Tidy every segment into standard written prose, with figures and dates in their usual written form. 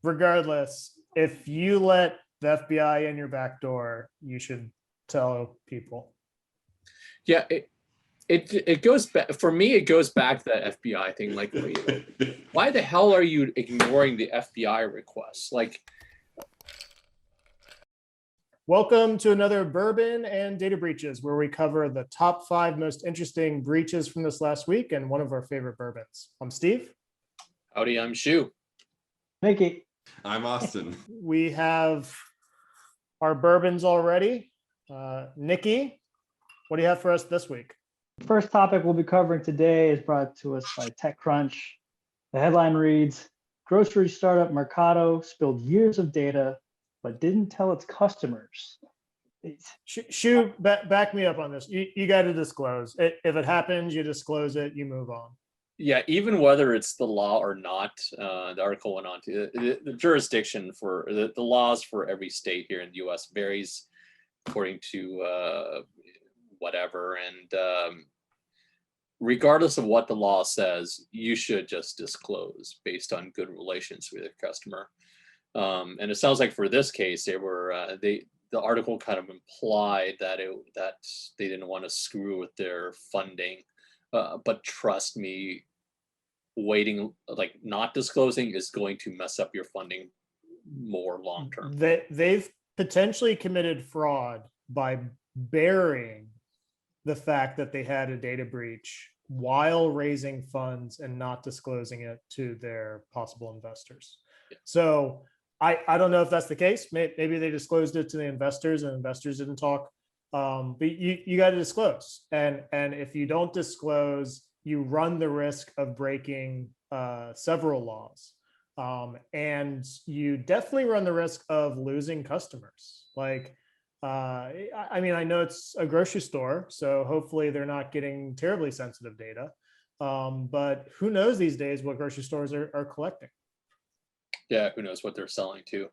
regardless, if you let the FBI in your back door, you should tell people. Yeah, it goes back for me. It goes back to that FBI thing. Like, why the hell are you ignoring the FBI requests? Like, welcome to another Bourbon and Data Breaches, where we cover the top 5 most interesting breaches from this last week and one of our favorite bourbons. I'm Steve. Howdy, I'm Shu. Mickey. I'm Austin. We have our bourbons already. Nikki, what do you have for us this week? First topic we'll be covering today is brought to us by TechCrunch. The headline reads, grocery startup Mercato spilled years of data, but didn't tell its customers. Shu, back me up on this. You got to disclose. If it happens, you disclose it, you move on. Yeah, even whether it's the law or not, the article went on to the jurisdiction for the laws for every state here in the U.S. varies according to whatever. And regardless of what the law says, you should just disclose based on good relations with your customer. And it sounds like for this case, they were the article kind of implied that that they didn't want to screw with their funding, but trust me, waiting, like not disclosing is going to mess up your funding more long term. They've potentially committed fraud by burying the fact that they had a data breach while raising funds and not disclosing it to their possible investors. Yeah. So I don't know if that's the case. Maybe they disclosed it to the investors and investors didn't talk. But you got to disclose. And if you don't disclose, you run the risk of breaking several laws. And you definitely run the risk of losing customers. Like, I mean, I know it's a grocery store, so hopefully they're not getting terribly sensitive data. But who knows these days what grocery stores are collecting? Yeah, who knows what they're selling to.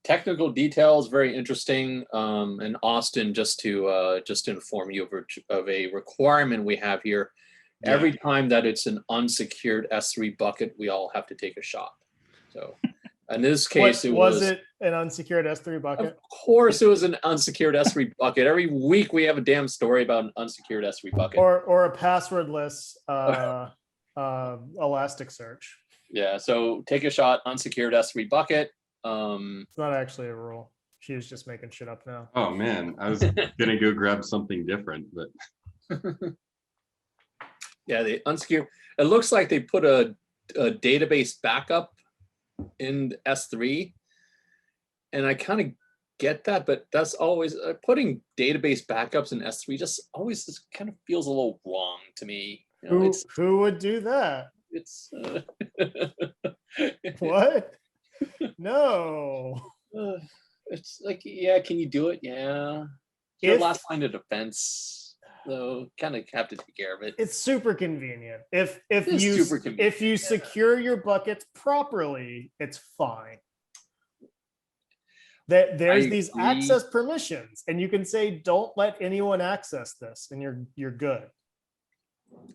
Technical details, very interesting. And Austin, just to inform you of a requirement we have here. Yeah. Every time that it's an unsecured S3 bucket, we all have to take a shot. So in this case, was it an unsecured S3 bucket? Of course it was an unsecured S3 bucket. Every week we have a damn story about an unsecured S3 bucket. Or a passwordless Elasticsearch. Yeah, so take a shot, unsecured S3 bucket. It's not actually a rule. She was just making shit up now. Oh man, I was gonna go grab something different, but yeah, they unsecured. It looks like they put a database backup in S3, and I kind of get that, but that's always putting database backups in S3 just kind of feels a little wrong to me. You know, who would do that? It's what? No. It's like, yeah, can you do it? Yeah. Your last line of defense, though, kind of have to take care of it. It's super convenient. If you secure your buckets properly, it's fine. There's these access permissions, and you can say, don't let anyone access this, and you're good.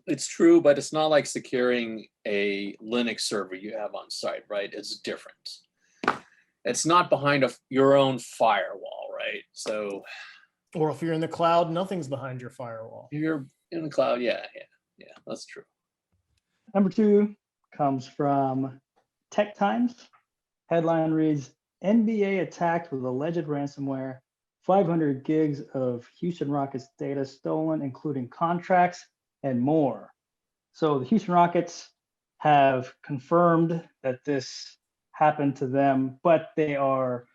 It's true, but it's not like securing a Linux server you have on site, right? It's different. It's not behind your own firewall, right? So, or if you're in the cloud, nothing's behind your firewall. If you're in the cloud, yeah, that's true. Number 2 comes from Tech Times. Headline reads, NBA attacked with alleged ransomware, 500 gigs of Houston Rockets data stolen, including contracts and more. So the Houston Rockets have confirmed that this happened to them, but they are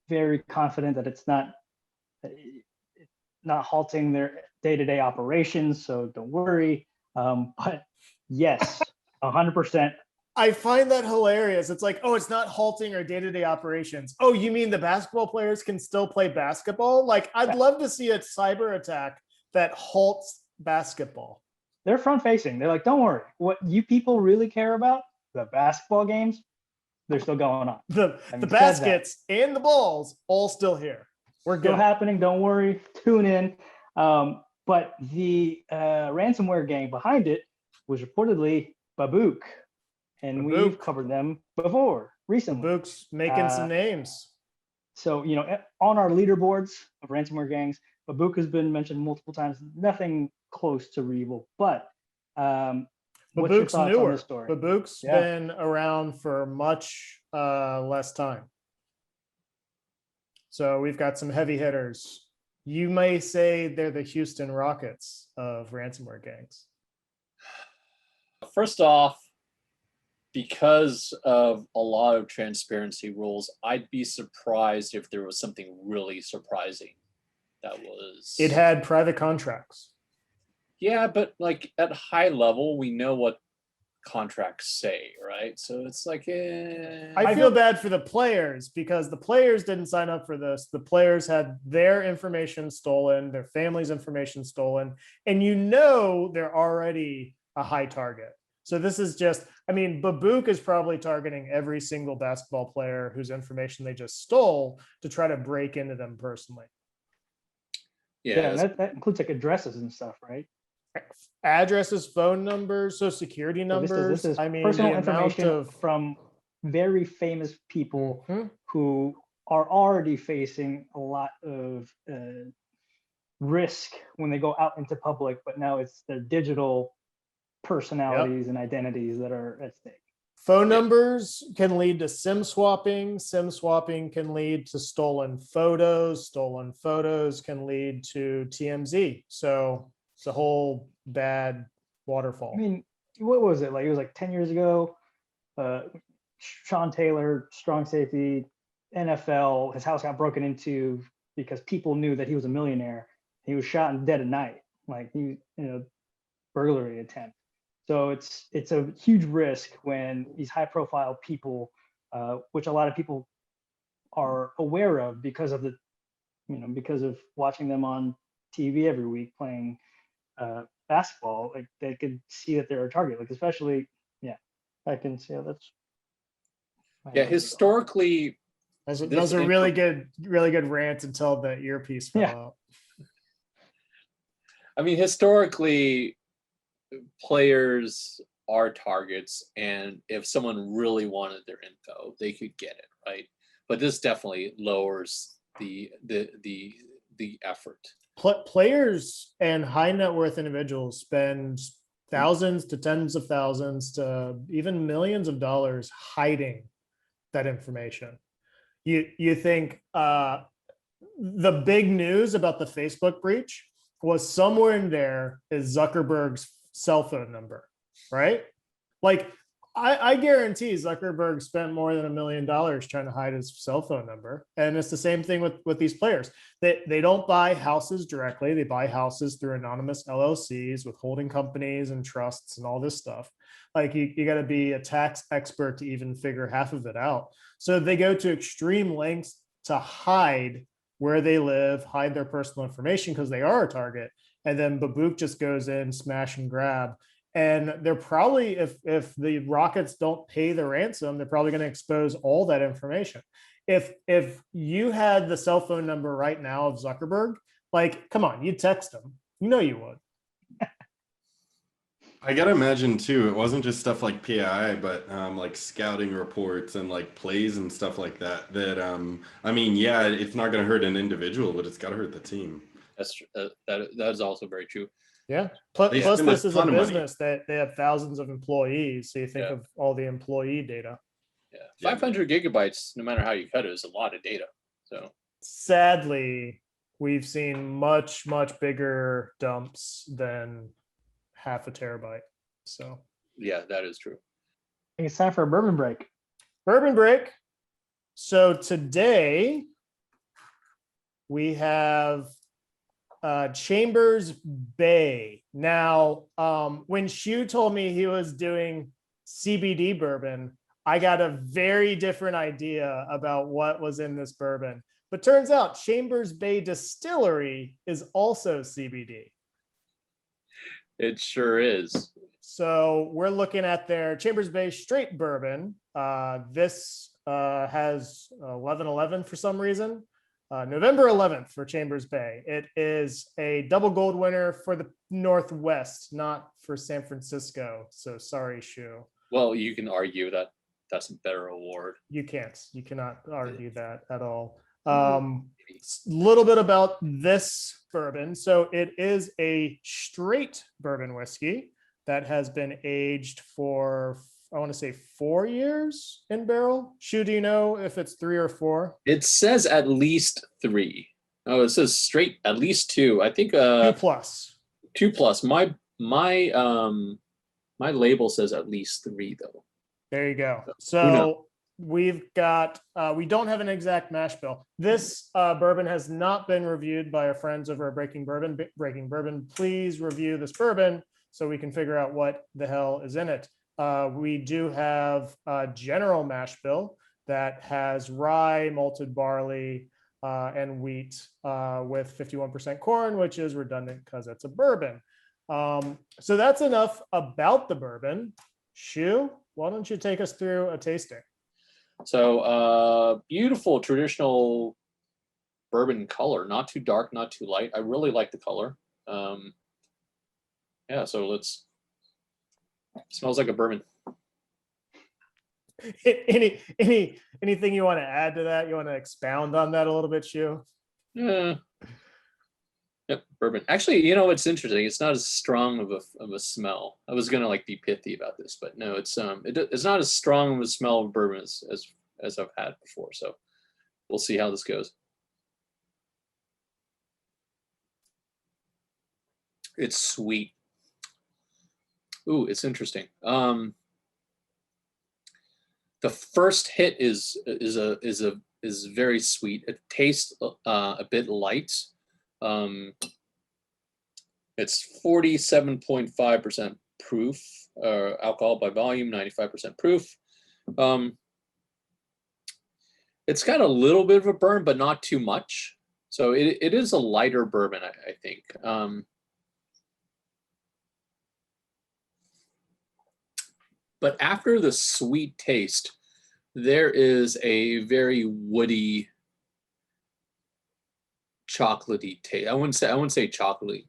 very confident that it's not halting their day-to-day operations. So don't worry. But yes, 100%. I find that hilarious. It's like, oh, it's not halting our day-to-day operations. Oh, you mean the basketball players can still play basketball? Like, I'd love to see a cyber attack that halts basketball. They're front facing. They're like, don't worry. What you people really care about, the basketball games, they're still going on. The baskets and the balls all still here. We're good. Still happening. Don't worry. Tune in. But the ransomware gang behind it was reportedly Babook. and Babook. we've covered them before recently. Babook's making some Uh, names. So, on our leaderboards of ransomware gangs, Babook has been mentioned multiple times. Nothing close to Revel, but what's your Babook's thoughts on newer. this story? Babook's Yeah. been around for much less time. So we've got some heavy hitters. You may say they're the Houston Rockets of ransomware gangs. First off, because of a lot of transparency rules, I'd be surprised if there was something really surprising that was. It had private contracts. Yeah, but like at high level, we know what contracts say, right? So it's like, I feel bad for the players because the players didn't sign up for this. The players had their information stolen, their family's information stolen, and they're already a high target. So this is just, Babook is probably targeting every single basketball player whose information they just stole to try to break into them personally. Yeah, and that includes like addresses and stuff, right? Addresses, phone numbers, social security So numbers. this is the personal amount information of from very famous people Mhm. who are already facing a lot of risk when they go out into public, but now it's their digital personalities and identities that are at stake. phone numbers can lead to SIM swapping. SIM swapping can lead to stolen photos. Stolen photos can lead to TMZ. So it's a whole bad waterfall. I mean, what was it like? It was like 10 years ago. Sean Taylor, strong safety, NFL, his house got broken into because people knew that he was a millionaire. He was shot and dead at night, like burglary attempt. So it's a huge risk when these high profile people, which a lot of people are aware of because of because of watching them on TV every week playing basketball, like they could see that they're a target, like especially, I can see how that's. Yeah, historically, That this was a info- really good rant until the earpiece fell Yeah. out. historically, players are targets, and if someone really wanted their info, they could get it, right? But this definitely lowers the effort. Players and high net worth individuals spend thousands to tens of thousands to even millions of dollars hiding that information. You think the big news about the Facebook breach was somewhere in there is Zuckerberg's cell phone number, right? Like I guarantee Zuckerberg spent more than $1 million trying to hide his cell phone number. And it's the same thing with these players. They don't buy houses directly. They buy houses through anonymous LLCs with holding companies and trusts and all this stuff. Like you got to be a tax expert to even figure half of it out. So they go to extreme lengths to hide where they live, hide their personal information because they are a target. And then Babook just goes in, smash and grab. And they're probably, if the Rockets don't pay the ransom, they're probably going to expose all that information. If you had the cell phone number right now of Zuckerberg, like, come on, you'd text him. You would. I gotta imagine too, it wasn't just stuff like PII, but like scouting reports and like plays and stuff like that. Yeah, it's not gonna hurt an individual, but it's gotta hurt the team. That's that is also very true. Yeah. Plus They this spend a is a ton of money. business that they have thousands of employees. So you think Yeah. of all the employee data. Yeah, Yeah. 500 gigabytes, no matter how you cut it, is a lot of data. So Sadly, we've seen much bigger dumps than half a terabyte. So yeah, that is true. I think it's time for a bourbon break. bourbon break. So today we have Chambers Bay. Now, when Shu told me he was doing CBD bourbon, I got a very different idea about what was in this bourbon. But turns out Chambers Bay Distillery is also CBD. It sure is. So we're looking at their Chambers Bay straight bourbon. This has 11/11 for some reason. November 11th for Chambers Bay. It is a double gold winner for the Northwest, not for San Francisco. So sorry, Shu. Well, you can argue that that's a better award. You cannot argue that at all. Mm. Little bit about this bourbon. So it is a straight bourbon whiskey that has been aged for, I want to say 4 years in barrel. Shu, do you know if it's 3 or 4? It says at least 3. Oh, it says straight at least 2. I think 2 plus. 2 plus. My label says at least 3 though. There you go. Who knows? So we've got, we don't have an exact mash bill. This bourbon has not been reviewed by our friends over at Breaking Bourbon. Breaking Bourbon, please review this bourbon so we can figure out what the hell is in it. We do have a general mash bill that has rye, malted barley, and wheat with 51% corn, which is redundant because it's a bourbon. So that's enough about the bourbon. Shu, why don't you take us through a tasting? So beautiful traditional bourbon color, not too dark, not too light. I really like the color. Yeah, so smells like a bourbon. Anything you want to add to that? You want to expound on that a little bit, Shu? Yeah. Yep, bourbon. Actually, you know, it's interesting. It's not as strong of a smell. I was gonna like be pithy about this, but no, it's not as strong of a smell of bourbon as I've had before. So we'll see how this goes. It's sweet. Ooh, it's interesting. The first hit is very sweet. It tastes a bit light. It's 47.5% proof, alcohol by volume, 95% proof. It's got a little bit of a burn, but not too much. So it is a lighter bourbon, I think. But after the sweet taste, there is a very woody, chocolatey taste. I wouldn't say chocolatey.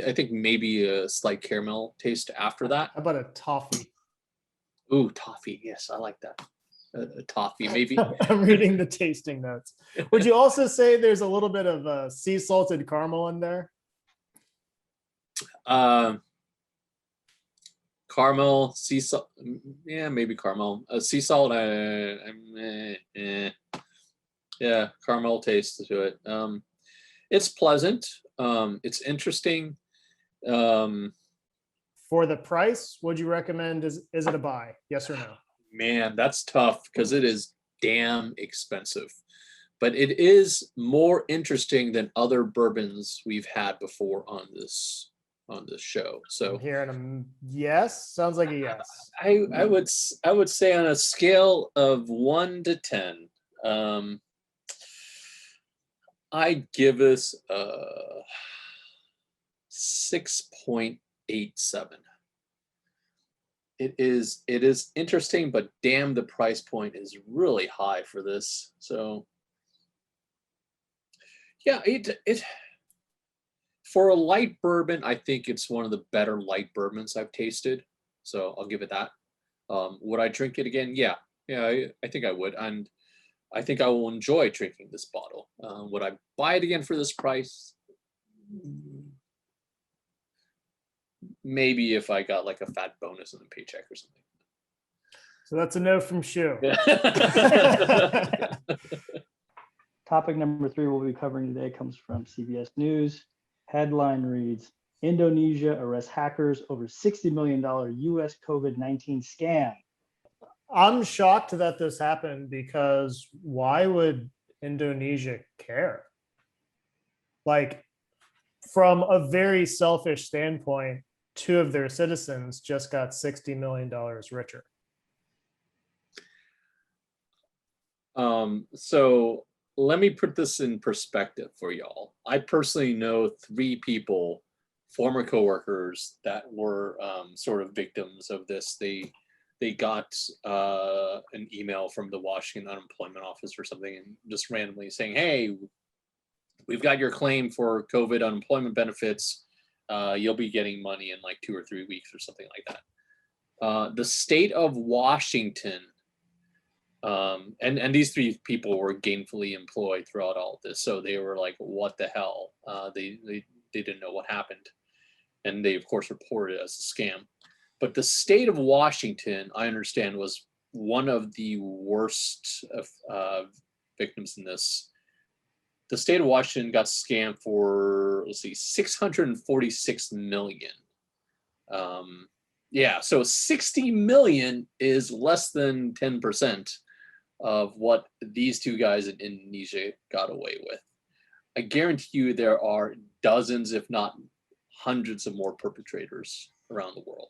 I think maybe a slight caramel taste after that. How about a toffee? Ooh, toffee. Yes, I like that. A toffee, maybe. I'm reading the tasting notes. Would you also say there's a little bit of sea salted caramel in there? Caramel, sea salt. Yeah, maybe caramel. Sea salt. Yeah, caramel taste to it. It's pleasant. It's interesting. For the price, would you recommend? Is it a buy? Yes or no? Man, that's tough because it is damn expensive. But it is more interesting than other bourbons we've had before on this show. So I'm hearing a yes. Sounds like a yes. I would say on a scale of 1 to 10, I'd give us a 6.87. It is interesting, but damn, the price point is really high for this. So yeah, it for a light bourbon, I think it's one of the better light bourbons I've tasted. So I'll give it that. Would I drink it again? Yeah, I think I would, and I think I will enjoy drinking this bottle. Would I buy it again for this price? Maybe if I got like a fat bonus in the paycheck or something. So that's a no from Shu. Topic number 3 we'll be covering today comes from CBS News. Headline reads, Indonesia arrests hackers over $60 million US COVID-19 scam. I'm shocked that this happened because why would Indonesia care? Like, from a very selfish standpoint, 2 of their citizens just got $60 million richer. So let me put this in perspective for y'all. I personally know 3 people, former coworkers, that were sort of victims of this. They got an email from the Washington Unemployment Office or something, and just randomly saying, "Hey, we've got your claim for COVID unemployment benefits. You'll be getting money in like 2 or 3 weeks," or something like that. The state of Washington, and these three people were gainfully employed throughout all of this, so they were like, "What the hell?" They didn't know what happened, and they of course reported it as a scam. But the state of Washington, I understand, was one of the worst victims in this. The state of Washington got scammed for, let's see, 646 million. Yeah, so 60 million is less than 10% of what these two guys in Indonesia got away with. I guarantee you there are dozens, if not hundreds of more perpetrators around the world.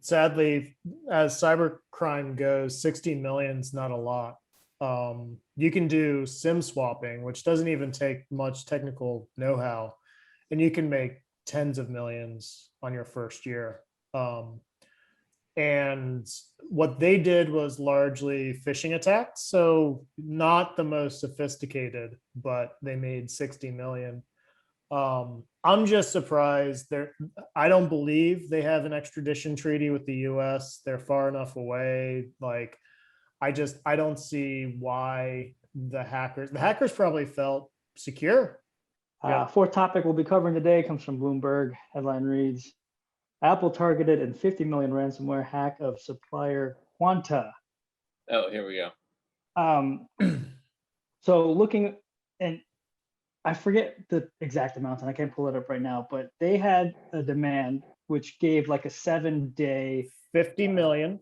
Sadly, as cybercrime goes, 60 million is not a lot. You can do SIM swapping, which doesn't even take much technical know-how, and you can make tens of millions on your first year. And what they did was largely phishing attacks, so not the most sophisticated, but they made 60 million. I'm just surprised. I don't believe they have an extradition treaty with the US. They're far enough away. Like, I don't see why the hackers probably felt secure. Yeah. Fourth topic we'll be covering today comes from Bloomberg. Headline reads, Apple targeted and 50 million ransomware hack of supplier Quanta. Oh, here we go. So looking, and I forget the exact amount, and I can't pull it up right now, but they had a demand which gave like a 7-day 50 million.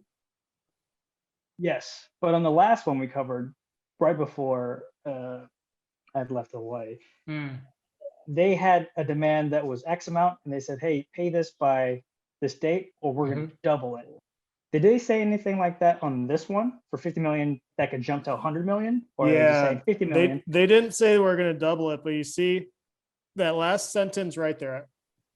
Yes, but on the last one we covered right before I'd left Hawaii, they had a demand that was X amount, and they said, "Hey, pay this by this date, or we're going to double it." Did they say anything like that on this one for 50 million that could jump to 100 million? Or are they just saying 50 million? They didn't say we're going to double it, but you see that last sentence right there.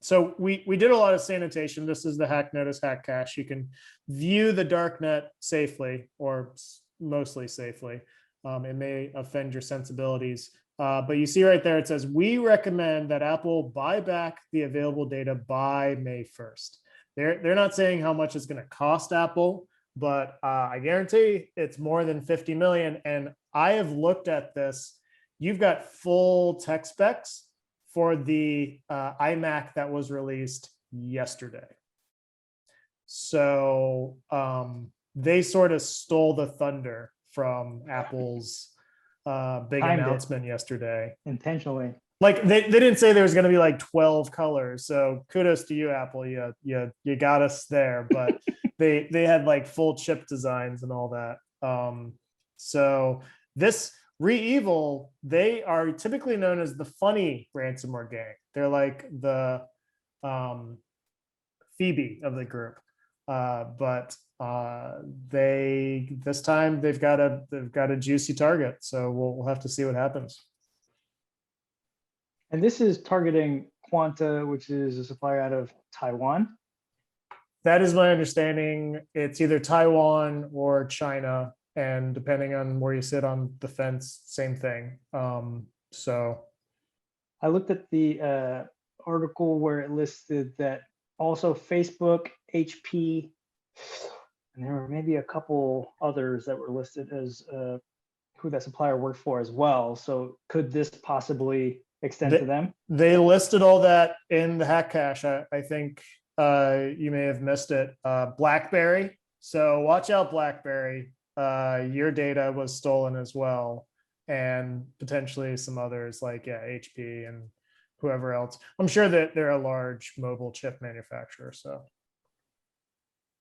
So we did a lot of sanitation. This is the hack notice, hack cache. You can view the darknet safely, or mostly safely. It may offend your sensibilities. But you see right there, it says, we recommend that Apple buy back the available data by May 1st. They're not saying how much it's going to cost Apple, but I guarantee it's more than 50 million. And I have looked at this. You've got full tech specs for the iMac that was released yesterday. So they sort of stole the thunder from Apple's big announcement yesterday. Intentionally. Like they didn't say there was going to be like 12 colors. So kudos to you, Apple. You got us there, but they had like full chip designs and all that. So this ReEvil, they are typically known as the funny ransomware gang. They're like the Phoebe of the group. But this time they've got a juicy target. So we'll have to see what happens. And this is targeting Quanta, which is a supplier out of Taiwan. That is my understanding. It's either Taiwan or China, and depending on where you sit on the fence, same thing. So I looked at the article where it listed that also Facebook, HP, and there were maybe a couple others that were listed as who that supplier worked for as well. So could this possibly extend to them? They listed all that in the hack cache. I think you may have missed it. BlackBerry. So watch out, BlackBerry. Your data was stolen as well, and potentially some others like HP and whoever else. I'm sure that they're a large mobile chip manufacturer. So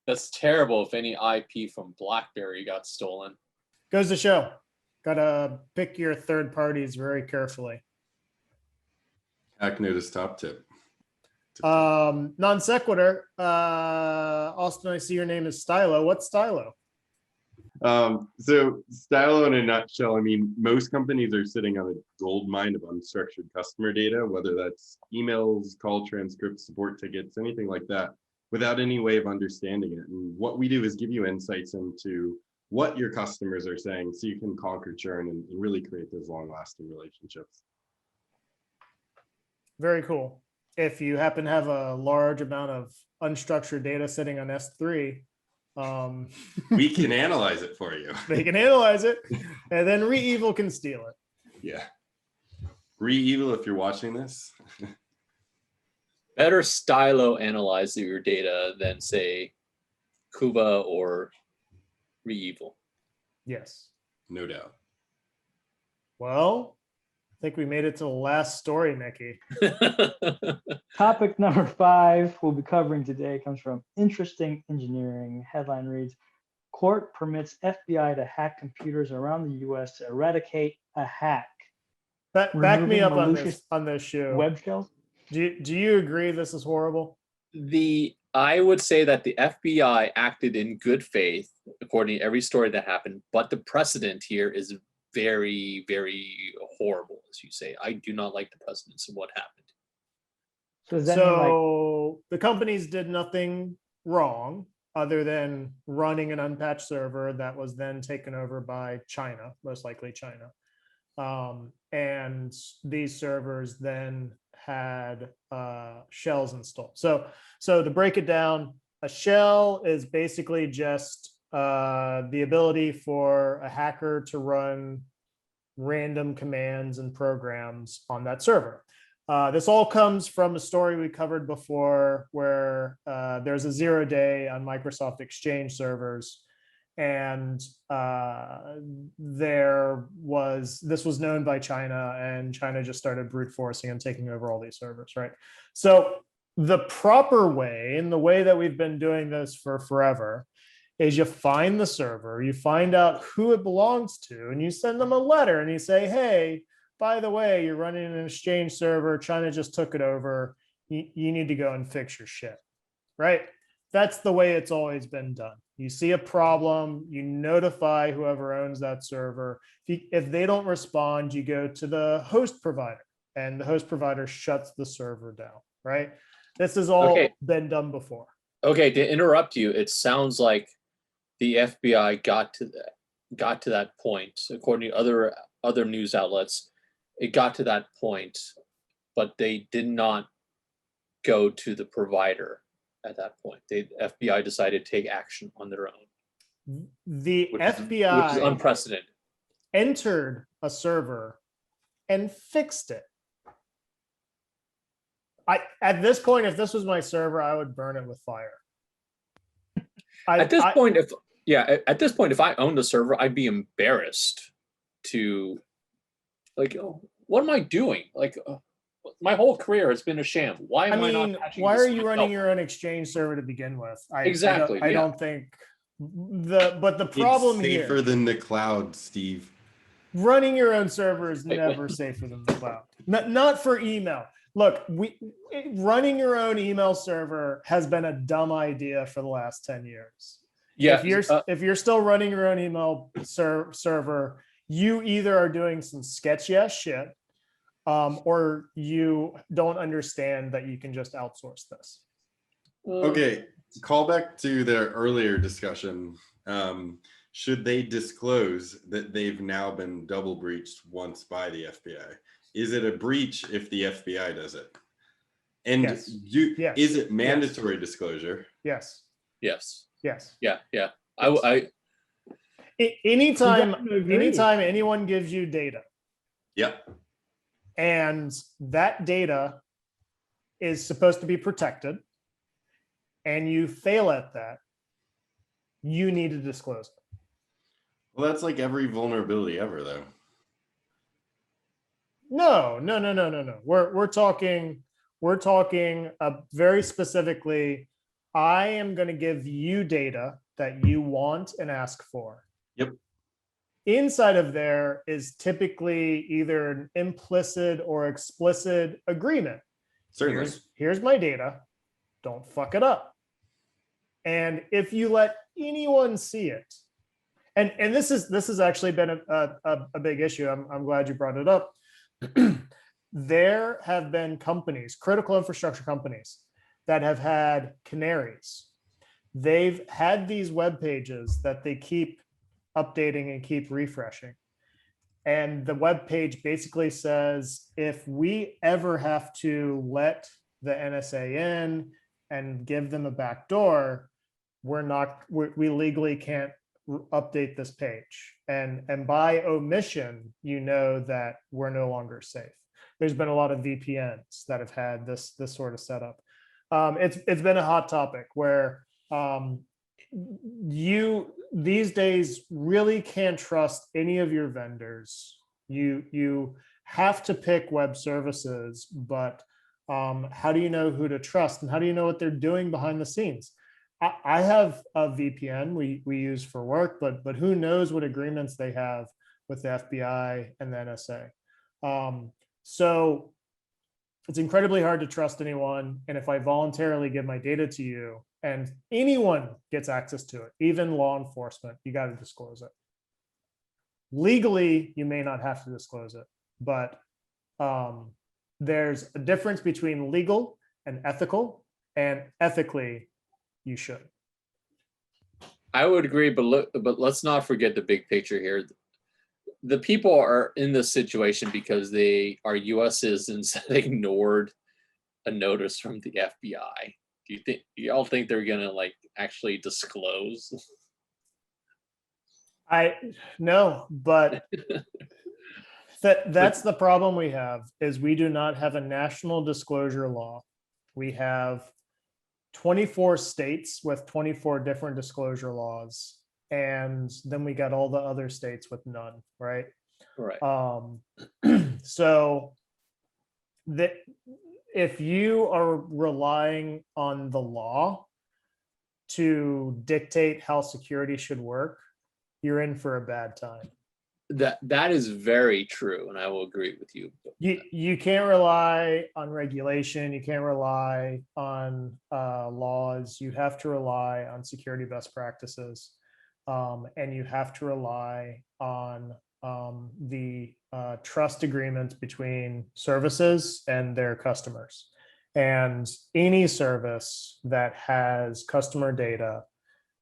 that's terrible if any IP from BlackBerry got stolen. Goes to show, gotta pick your third parties very carefully. Hack notice top tip. Non sequitur. Austin, I see your name is Stylo. What's Stylo? So Stylo in a nutshell, I mean, most companies are sitting on a gold mine of unstructured customer data, whether that's emails, call transcripts, support tickets, anything like that, without any way of understanding it. And what we do is give you insights into what your customers are saying so you can conquer churn and really create those long-lasting relationships. Very cool. if you happen to have a large amount of unstructured data sitting on S3, We can analyze it for you. they can analyze it, and then ReEvil can steal it. Yeah. ReEvil, if you're watching this. Better stylo analyze your data than say Kuba or ReEvil. Yes. No doubt. Well, I think we made it to the last story, Mickey. Topic number 5 we'll be covering today comes from Interesting Engineering. Headline reads, Court permits FBI to hack computers around the US to eradicate a hack. Back me Removing up malicious on this show. Web shells? Do you agree this is horrible? I would say that the FBI acted in good faith, according to every story that happened, but the precedent here is very, very horrible, as you say. I do not like the precedents of what happened. So does that mean like So the companies did nothing wrong other than running an unpatched server that was then taken over by China, most likely China. And these servers then had shells installed. So to break it down, a shell is basically just the ability for a hacker to run random commands and programs on that server. This all comes from a story we covered before where there's a 0-day on Microsoft Exchange servers. And this was known by China, and China just started brute forcing and taking over all these servers, right? So the proper way, and the way that we've been doing this for forever, is you find the server, you find out who it belongs to, and you send them a letter and you say, hey, by the way, you're running an Exchange server, China just took it over, you need to go and fix your shit, right? That's the way it's always been done. You see a problem, you notify whoever owns that server. If they don't respond, you go to the host provider, and the host provider shuts the server down, right? This has all been done before. Okay, to interrupt you, it sounds like the FBI got to that point, according to other news outlets. It got to that point, but they did not go to the provider at that point. The FBI decided to take action on their own. The which FBI is unprecedented. entered a server and fixed it. At this point, if this was my server, I would burn it with fire. At this point, if I owned a server, I'd be embarrassed to, like, oh, what am I doing? Like, my whole career has been a sham. Why am I not patching why this are you myself? running your own Exchange server to begin with? Exactly, I don't think the problem It's safer here, than the cloud, Steve. running your own server is never safer than the cloud. Not for email. Look, running your own email server has been a dumb idea for the last 10 years. Yeah, If you're still running your own email server, you either are doing some sketchy ass shit, or you don't understand that you can just outsource this. Okay, call back to their earlier discussion. Should they disclose that they've now been double breached once by the FBI? Is it a breach if the FBI does it? And Yes. Yes. Is it mandatory disclosure? Yes. Yes. Yes. Yeah. Anytime agree. anyone gives you data, Yep. and that data is supposed to be protected, and you fail at that, you need to disclose it. Well, that's like every vulnerability ever, though. No. We're talking very specifically. I am going to give you data that you want and ask for. Yep. Inside of there is typically either an implicit or explicit agreement. Certainly. Here's my data. Don't fuck it up. And if you let anyone see it, and this has actually been a big issue. I'm glad you brought it up. There have been companies, critical infrastructure companies, that have had canaries. They've had these web pages that they keep updating and keep refreshing. And the web page basically says, if we ever have to let the NSA in and give them a back door, we legally can't update this page. And by omission, you know that we're no longer safe. There's been a lot of VPNs that have had this sort of setup. It's been a hot topic where you these days really can't trust any of your vendors. You have to pick web services, but how do you know who to trust, and how do you know what they're doing behind the scenes? I have a VPN we use for work, but who knows what agreements they have with the FBI and the NSA. So it's incredibly hard to trust anyone. And if I voluntarily give my data to you and anyone gets access to it, even law enforcement, you got to disclose it. Legally, you may not have to disclose it, but there's a difference between legal and ethically, you should. I would agree, but let's not forget the big picture here. The people are in this situation because they are U.S. citizens that ignored a notice from the FBI. Do you all think they're gonna like actually disclose? No, but that's the problem we have, is we do not have a national disclosure law. We have 24 states with 24 different disclosure laws, and then we got all the other states with none, right? Right. So that if you are relying on the law to dictate how security should work, you're in for a bad time. That is very true, and I will agree with you. You can't rely on regulation. You can't rely on laws. You have to rely on security best practices, and you have to rely on the trust agreements between services and their customers. And any service that has customer data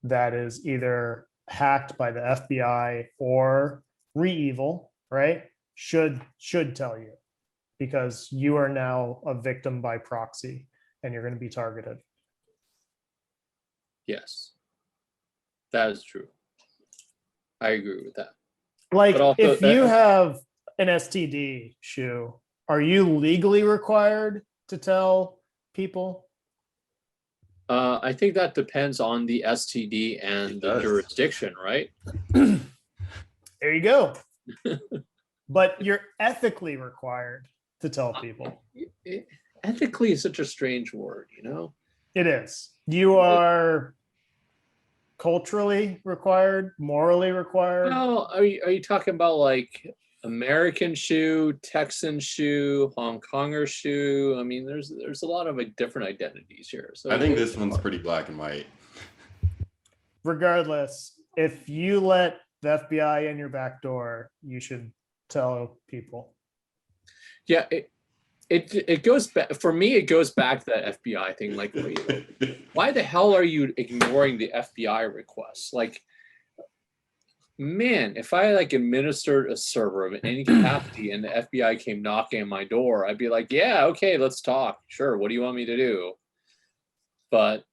that is either hacked by the FBI or REvil, right, should tell you, because you are now a victim by proxy and you're going to be targeted. Yes, that is true. I agree with that. Like, also, if you have an STD, Shu, are you legally required to tell people? I think that depends on the STD and the jurisdiction, right? There you go. But you're ethically required to tell people. Ethically is such a strange word, you know? It is. You are culturally required, morally required. Well, are you talking about like American Shu, Texan Shu, Hong Konger Shu? I mean, there's a lot of like different identities here. So I think this one's pretty black and white. Regardless, if you let the FBI in your back door, you should tell people. Yeah, it goes back, for me, it goes back to that FBI thing. Like, why the hell are you ignoring the FBI requests? Like, man, if I like administered a server of any capacity and the FBI came knocking on my door, I'd be like, yeah, okay, let's talk. Sure, what do you want me to do? But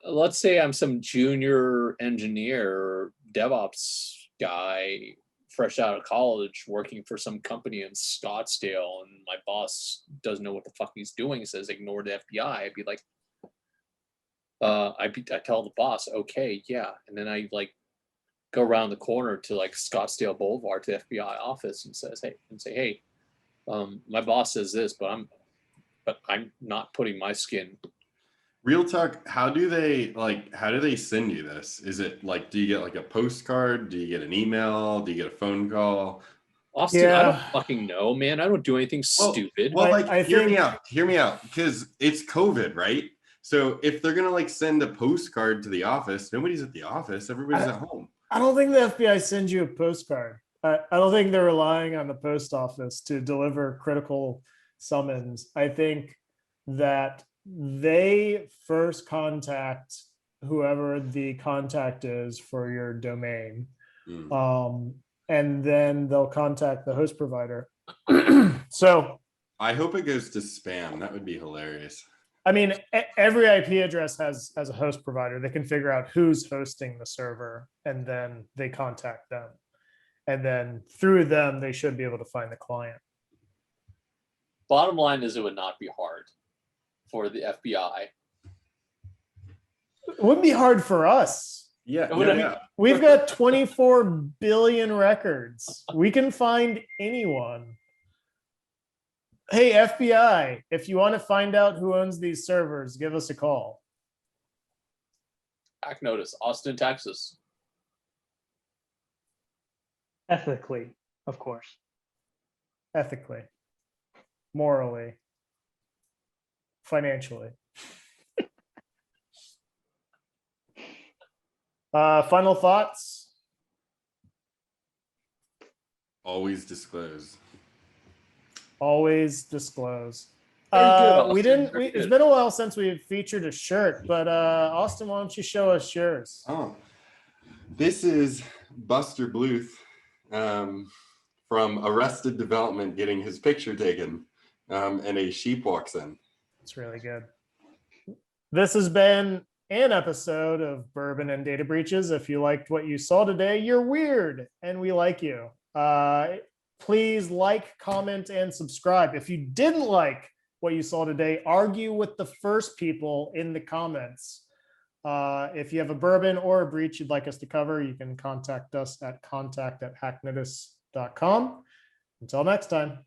let's say I'm some junior engineer or DevOps guy fresh out of college working for some company in Scottsdale, and my boss doesn't know what the fuck he's doing, says ignore the FBI. I'd be like, I tell the boss, okay, yeah, and then I like go around the corner to like Scottsdale Boulevard to the FBI office and say, hey, my boss says this, but I'm not putting my skin. Real talk, how do they send you this? Is it like, do you get like a postcard? Do you get an email? Do you get a phone call? Austin, I don't fucking know, man. I don't do anything stupid. Well, like, hear me out, because it's COVID, right? So if they're gonna like send a postcard to the office, nobody's at the office, everybody's at home. I don't think the FBI sends you a postcard. I don't think they're relying on the post office to deliver critical summons. I think that they first contact whoever the contact is for your domain. And then they'll contact the host provider. So I hope it goes to spam. That would be hilarious. I mean, every IP address has a host provider. They can figure out who's hosting the server, and then they contact them. And then through them, they should be able to find the client. Bottom line is, it would not be hard for the FBI. It wouldn't be hard for us. Yeah, It would- yeah. We've got 24 billion records. We can find anyone. Hey, FBI, if you want to find out who owns these servers, give us a call. Hack notice, Austin, Texas. Ethically, of course. Ethically, morally, financially. Final thoughts? Always disclose. Always disclose. Very good, We Austin, didn't. very It's good. been a while since we've featured a shirt, but Austin, why don't you show us yours? Oh, this is Buster Bluth from Arrested Development getting his picture taken, and a sheep walks in. It's really good. This has been an episode of Bourbon and Data Breaches. If you liked what you saw today, you're weird, and we like you. Please like, comment, and subscribe. If you didn't like what you saw today, argue with the first people in the comments. If you have a bourbon or a breach you'd like us to cover, you can contact us at contact@hacknotice.com. Until next time.